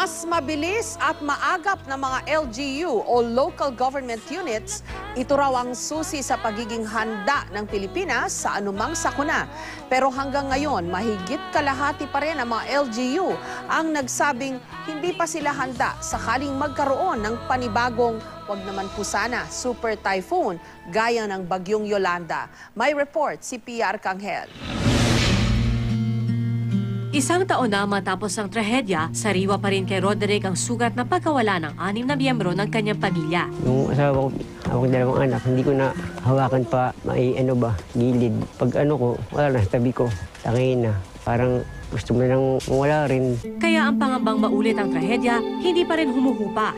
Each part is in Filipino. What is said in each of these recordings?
Mas mabilis at maagap na mga LGU o local government units, ito raw ang susi sa pagiging handa ng Pilipinas sa anumang sakuna. Pero hanggang ngayon, mahigit kalahati pa rin ang mga LGU ang nagsabing hindi pa sila handa sakaling magkaroon ng panibagong, wag naman po sana, super typhoon gaya ng bagyong Yolanda. May report si PR Kanghel. Isang taon na matapos ang trahedya, sariwa pa rin kay Roderick ang sugat na pagkawala ng 6 na miyembro ng kanyang pamilya. Yung asawa ko, ako dalawang anak, hindi ko na hawakan pa, gilid. Pag ko, wala na, tabi ko, tangin na. Parang gusto mo nang wala rin. Kaya ang pangambang maulit ang trahedya, hindi pa rin humuhupa.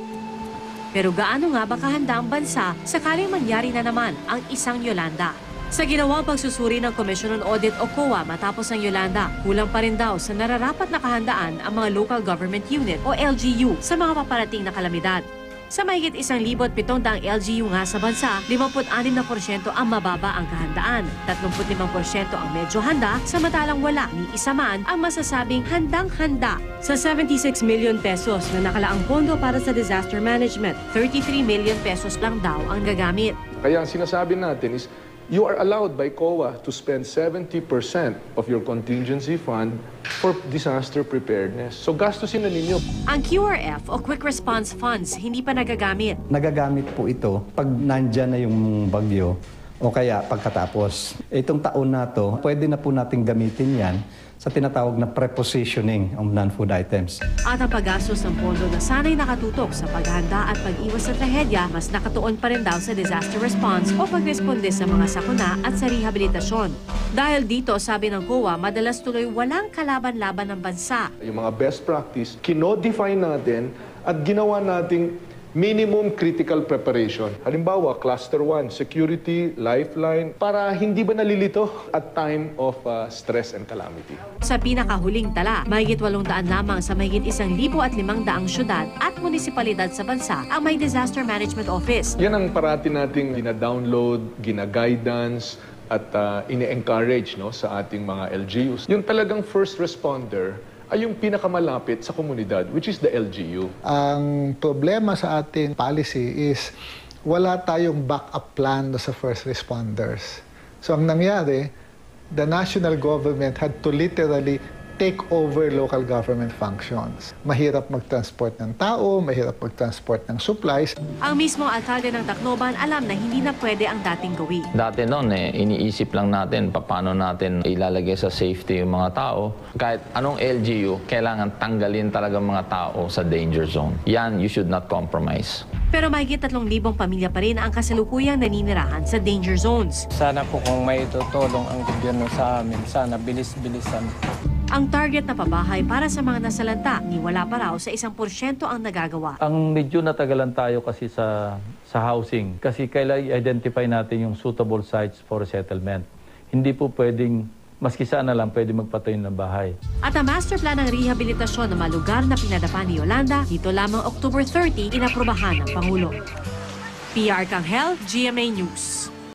Pero gaano nga ba kahanda ang bansa sakaling mangyari na naman ang isang Yolanda? Sa ginawang pagsusuri ng Commission on Audit o COA matapos ang Yolanda, kulang pa rin daw sa nararapat na kahandaan ang mga local government unit o LGU sa mga paparating na kalamidad. Sa mahigit 1,700 LGU nga sa bansa, 56% ang mababa ang kahandaan, 35% ang medyo handa, samantalang wala ni isa man ang masasabing handang-handa. Sa 76 million pesos na nakalaang pondo para sa disaster management, 33 million pesos lang daw ang gagamit. Kaya ang sinasabi natin is, you are allowed by COA to spend 70% of your contingency fund for disaster preparedness. So gastusin na ninyo. Ang QRF o Quick Response Funds hindi pa nagagamit. Nagagamit po ito pag nandyan na yung bagyo o kaya pagkatapos. Itong taon na to, pwede na po natin gamitin yan sa tinatawag na prepositioning of non-food items. At ang paggastos ng pondo na sana'y nakatutok sa paghanda at pag-iwas sa trahedya, mas nakatuon pa rin daw sa disaster response o pagresponde sa mga sakuna at sa rehabilitasyon. Dahil dito, sabi ng COA, madalas tuloy walang kalaban-laban ng bansa. Yung mga best practice, kinodifine natin at ginawa nating minimum critical preparation. Halimbawa, Cluster 1, security, lifeline, para hindi ba nalilito at time of stress and calamity. Sa pinakahuling tala, mahigit 800 lamang sa mahigit 1,500 syudad at munisipalidad sa bansa ang may Disaster Management Office. Yan ang parati nating gina-download, gina-guidance, at ini-encourage sa ating mga LGUs. Yung talagang first responder ay yung pinakamalapit sa komunidad, which is the LGU. Ang problema sa ating policy is wala tayong backup plan sa first responders. So ang nangyari, the national government had to literally take over local government functions. Mahirap mag-transport ng tao, mahirap mag-transport ng supplies. Ang mismong alkalde ng Tacloban alam na hindi na pwede ang dating gawin. Dati noon iniisip lang natin paano natin ilalagay sa safety yung mga tao. Kahit anong LGU, kailangan tanggalin talaga mga tao sa danger zone. Yan, you should not compromise. Pero mahigit 3,000 pamilya pa rin ang kasalukuyang naninirahan sa danger zones. Sana po kung may tutulong ang gobyerno sa amin, sana bilis-bilisan. Ang target na pabahay para sa mga nasalanta, ni wala pa raw sa 1% ang nagagawa. Ang medyo natagalan tayo kasi sa housing kasi kailangan i-identify natin yung suitable sites for settlement. Hindi po pwedeng, maski sana lang pwede magpatayo ng bahay. At ang master plan ng rehabilitasyon ng mga lugar na pinadapa ni Yolanda, dito lamang October 30, inaprubahan ng Pangulo. PR Kanghel, GMA News.